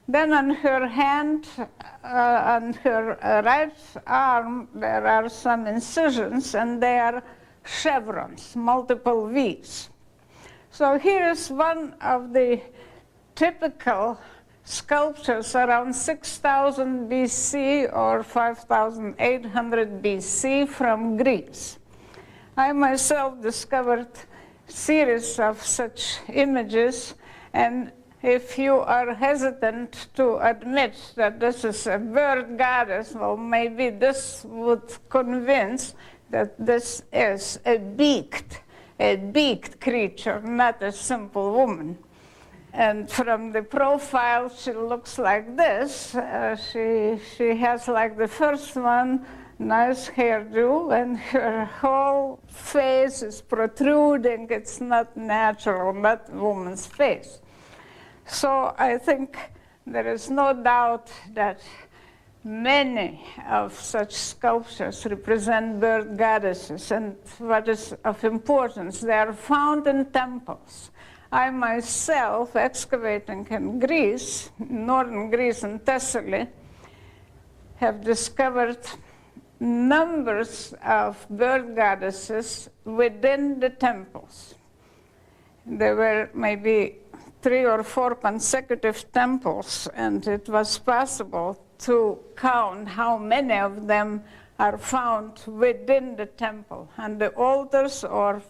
Then on her hand, on her right arm, there are some incisions, and they are chevrons, multiple V's. So here is one of the typical sculptures around 6000 BC or 5800 BC from Greece. I myself discovered a series of such images, and if you are hesitant to admit that this is a bird goddess, well, maybe this would convince that this is a beaked creature, not a simple woman. And from the profile, she looks like this. She has, like the first one, nice hairdo, and her whole face is protruding. It's not natural, not a woman's face. So I think there is no doubt that many of such sculptures represent bird goddesses. And what is of importance, they are found in temples. I myself, excavating in Greece, northern Greece and Thessaly, have discovered numbers of bird goddesses within the temples. There were maybe 3 or 4 consecutive temples, and it was possible to count how many of them are found within the temple, and the altars or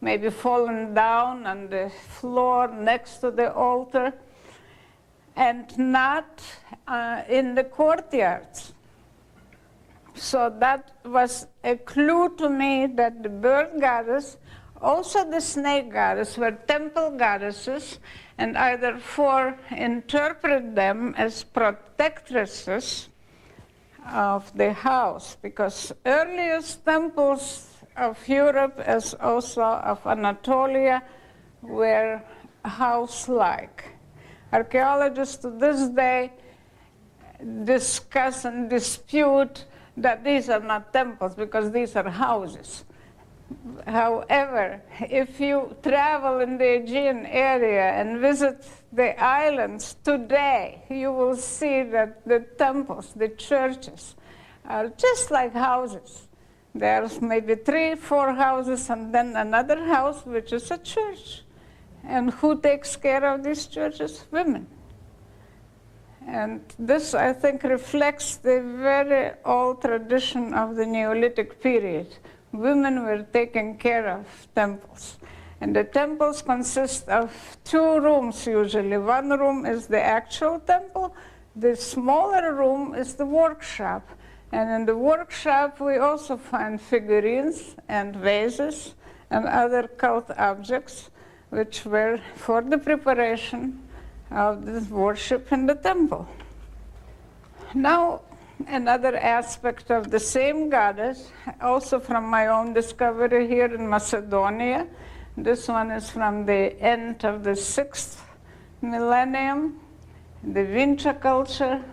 maybe fallen down on the floor next to the altar, and not in the courtyards. So that was a clue to me that the bird goddess, also the snake goddess, were temple goddesses, and I therefore interpret them as protectresses of the house, because earliest temples of Europe, as also of Anatolia, were house-like. Archaeologists to this day discuss and dispute that these are not temples because these are houses. However, if you travel in the Aegean area and visit the islands today, you will see that the temples, the churches, are just like houses. There's maybe 3, 4 houses, and then another house, which is a church. And who takes care of these churches? Women. And this, I think, reflects the very old tradition of the Neolithic period. Women were taking care of temples. And the temples consist of 2 rooms usually. One room is the actual temple. The smaller room is the workshop. And in the workshop, we also find figurines and vases and other cult objects, which were for the preparation of the worship in the temple. Now, another aspect of the same goddess, also from my own discovery here in Macedonia. This one is from the end of the 6th millennium, the Vinča culture.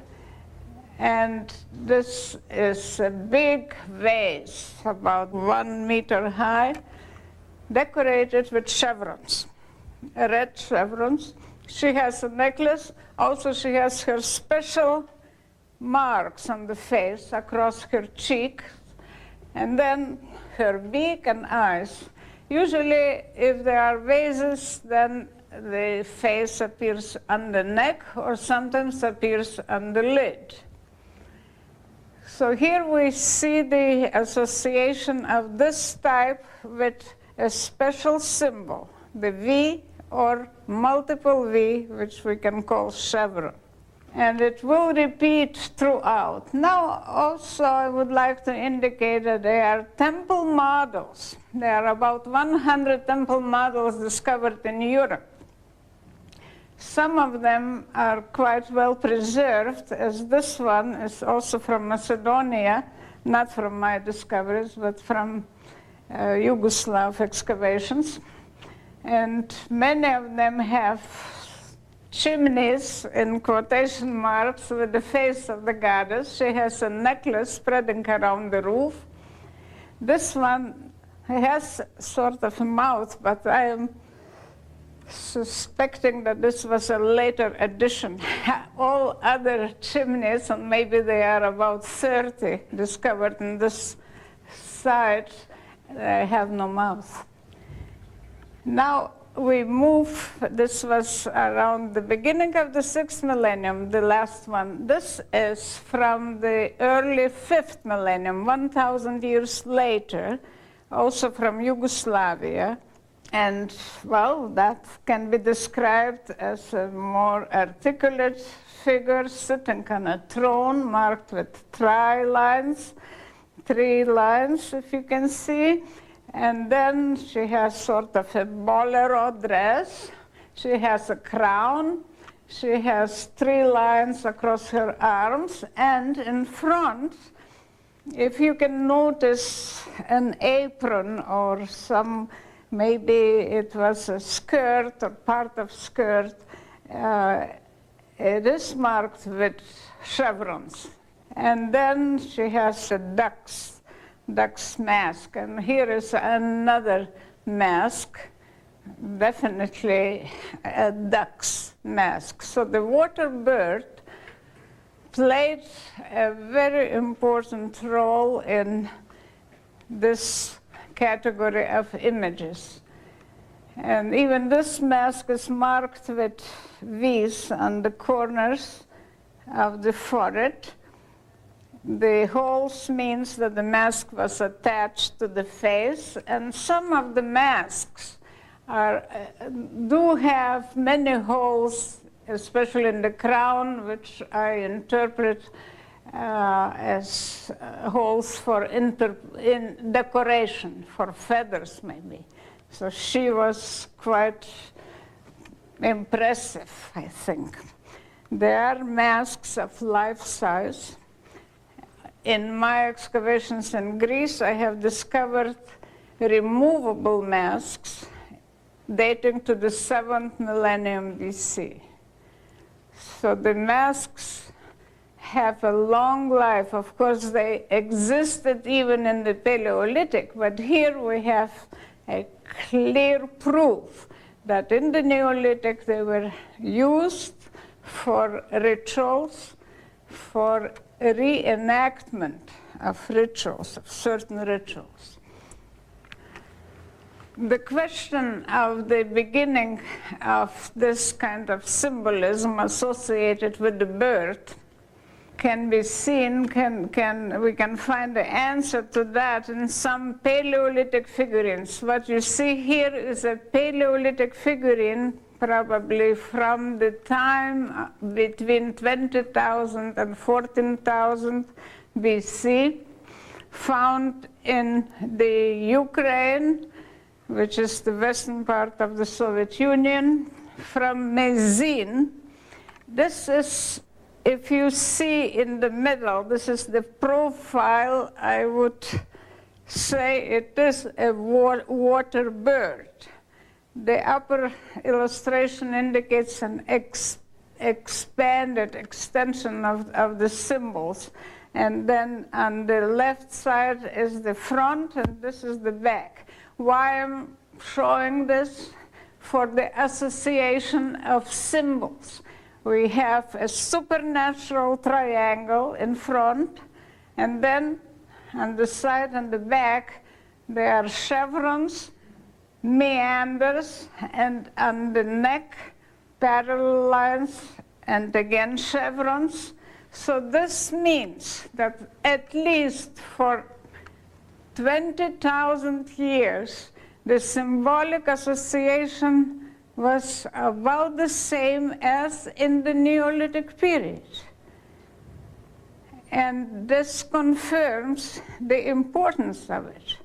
And this is a big vase, about 1 meter high, decorated with chevrons, red chevrons. She has a necklace. Also, she has her special marks on the face across her cheek, and then her beak and eyes. Usually, if there are vases, then the face appears on the neck or sometimes appears on the lid. So here we see the association of this type with a special symbol, the V or multiple V, which we can call chevron. And it will repeat throughout. Now, also, I would like to indicate that there are temple models. There are about 100 temple models discovered in Europe. Some of them are quite well preserved, as this one is also from Macedonia, not from my discoveries, but from Yugoslav excavations. And many of them have chimneys, in quotation marks, with the face of the goddess. She has a necklace spreading around the roof. This one has sort of a mouth, but I am suspecting that this was a later addition. All other chimneys, and maybe they are about 30, discovered in this site, have no mouth. Now we move, this was around the beginning of the 6th millennium, the last one. This is from the early 5th millennium, 1,000 years later, also from Yugoslavia. And, well, that can be described as a more articulate figure sitting on a throne marked with three lines, if you can see. And then she has sort of a bolero dress. She has a crown. She has 3 lines across her arms. And in front, if you can notice an apron or some, maybe it was a skirt or part of skirt, it is marked with chevrons. And then she has a duck's mask. And here is another mask, definitely a duck's mask. So the water bird played a very important role in this category of images. And even this mask is marked with V's on the corners of the forehead. The holes means that the mask was attached to the face, and some of the masks do have many holes, especially in the crown, which I interpret as holes for in decoration, for feathers maybe. So she was quite impressive, I think. There are masks of life size. In my excavations in Greece, I have discovered removable masks dating to the 7th millennium BC. So the masks have a long life. Of course, they existed even in the Paleolithic, but here we have a clear proof that in the Neolithic they were used for rituals, for reenactment of rituals, of certain rituals. The question of the beginning of this kind of symbolism associated with the bird can be seen, we can find the answer to that in some Paleolithic figurines. What you see here is a Paleolithic figurine, probably from the time between 20,000 and 14,000 BC, found in the Ukraine, which is the western part of the Soviet Union, from Mezin. This is, if you see in the middle, this is the profile, I would say it is a water bird. The upper illustration indicates an expanded extension of the symbols. And then on the left side is the front, and this is the back. Why I'm showing this? For the association of symbols. We have a supernatural triangle in front, and then on the side and the back, there are chevrons, meanders, and on the neck, parallel lines, and again chevrons. So this means that at least for 20,000 years, the symbolic association was about the same as in the Neolithic period. And this confirms the importance of it.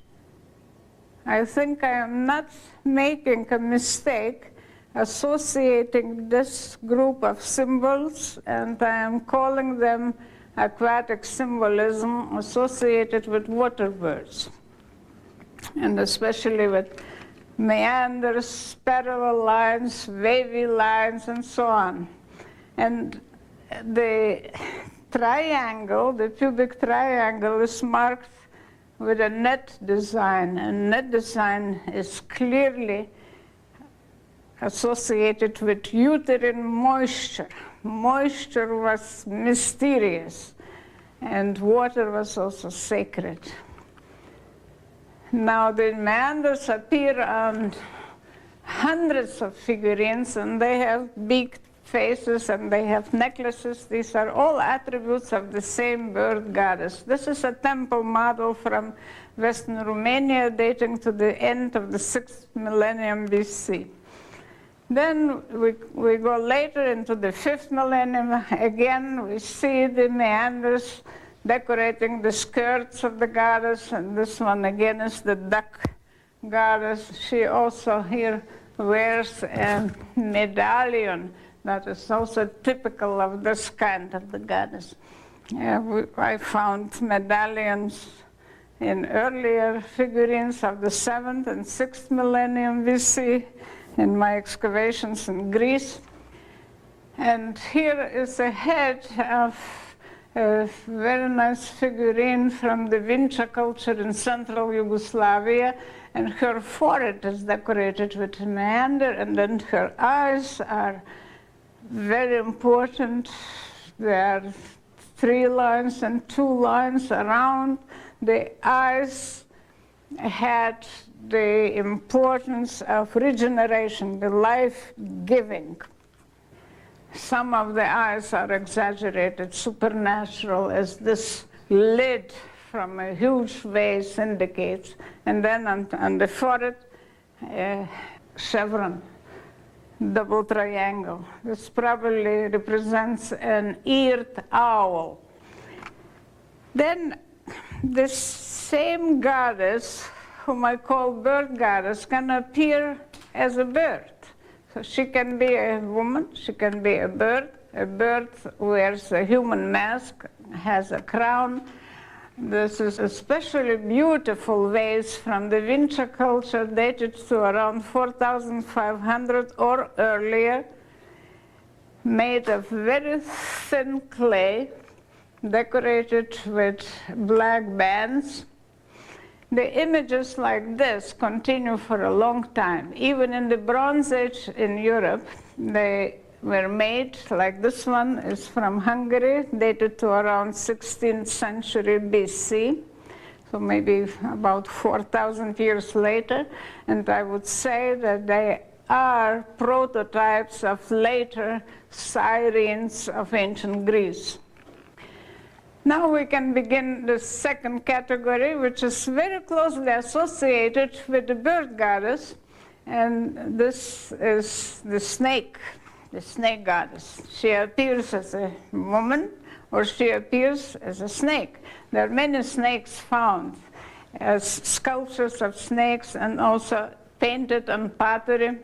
I think I am not making a mistake associating this group of symbols, and I am calling them aquatic symbolism associated with water birds, and especially with meanders, parallel lines, wavy lines, and so on. And the triangle, the pubic triangle, is marked with a net design. And net design is clearly associated with uterine moisture. Moisture was mysterious, and water was also sacred. Now the meanders appear on hundreds of figurines, and they have big faces and they have necklaces. These are all attributes of the same bird goddess. This is a temple model from Western Romania dating to the end of the 6th millennium BC. Then we go later into the 5th millennium. Again, we see the meanders decorating the skirts of the goddess, and this one again is the duck goddess. She also here wears a medallion that is also typical of this kind of the goddess. I found medallions in earlier figurines of the 7th and 6th millennium BC in my excavations in Greece. And here is a head of a very nice figurine from the Vinča culture in central Yugoslavia, and her forehead is decorated with a meander, and then her eyes are very important. There are 3 lines and 2 lines around. The eyes had the importance of regeneration, the life-giving. Some of the eyes are exaggerated, supernatural, as this lid from a huge vase indicates. And then on the forehead, a chevron, double triangle. This probably represents an eared owl. Then this same goddess, whom I call bird goddess, can appear as a bird. So she can be a woman, she can be a bird. A bird wears a human mask, has a crown. This is especially beautiful vase from the Vinča culture, dated to around 4,500 or earlier, made of very thin clay, decorated with black bands. The images like this continue for a long time. Even in the Bronze Age in Europe, they were made, like this one is from Hungary, dated to around 16th century BC, so maybe about 4,000 years later. And I would say that they are prototypes of later sirens of ancient Greece. Now we can begin the second category, which is very closely associated with the bird goddess, and this is the snake goddess. She appears as a woman, or she appears as a snake. There are many snakes found as sculptures of snakes and also painted on pottery.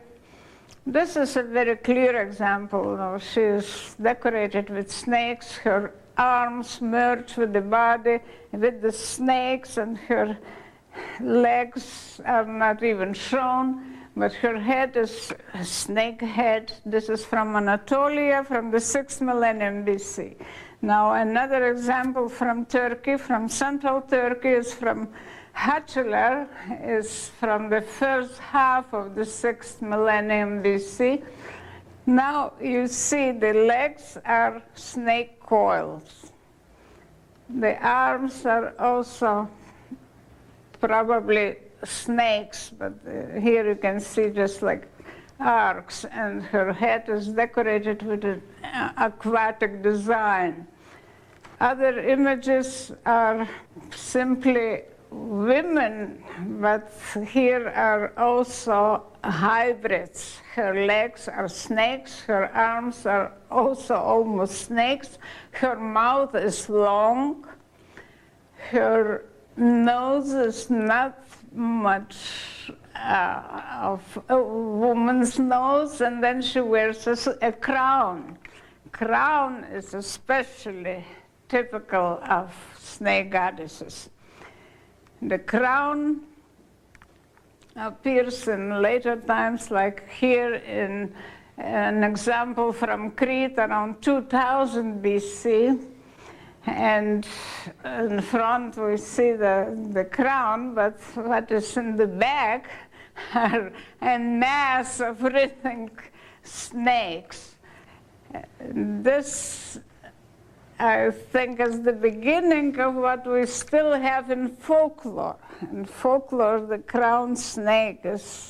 This is a very clear example. She is decorated with snakes. Her arms merge with the body, with the snakes, and her legs are not even shown, but her head is a snake head. This is from Anatolia, from the 6th millennium BC. Now another example from Turkey, from central Turkey, is from Haçlılar, is from the first half of the 6th millennium BC. Now you see the legs are snake coils. The arms are also probably snakes, but here you can see just like arcs, and her head is decorated with an aquatic design. Other images are simply women, but here are also hybrids. Her legs are snakes, her arms are also almost snakes, her mouth is long, her nose is not much of a woman's nose, and then she wears a crown. Crown is especially typical of snake goddesses. The crown appears in later times, like here in an example from Crete around 2000 BC. And in front we see the crown, but what is in the back are a mass of writhing snakes. This, I think, is the beginning of what we still have in folklore. In folklore, the crowned snake is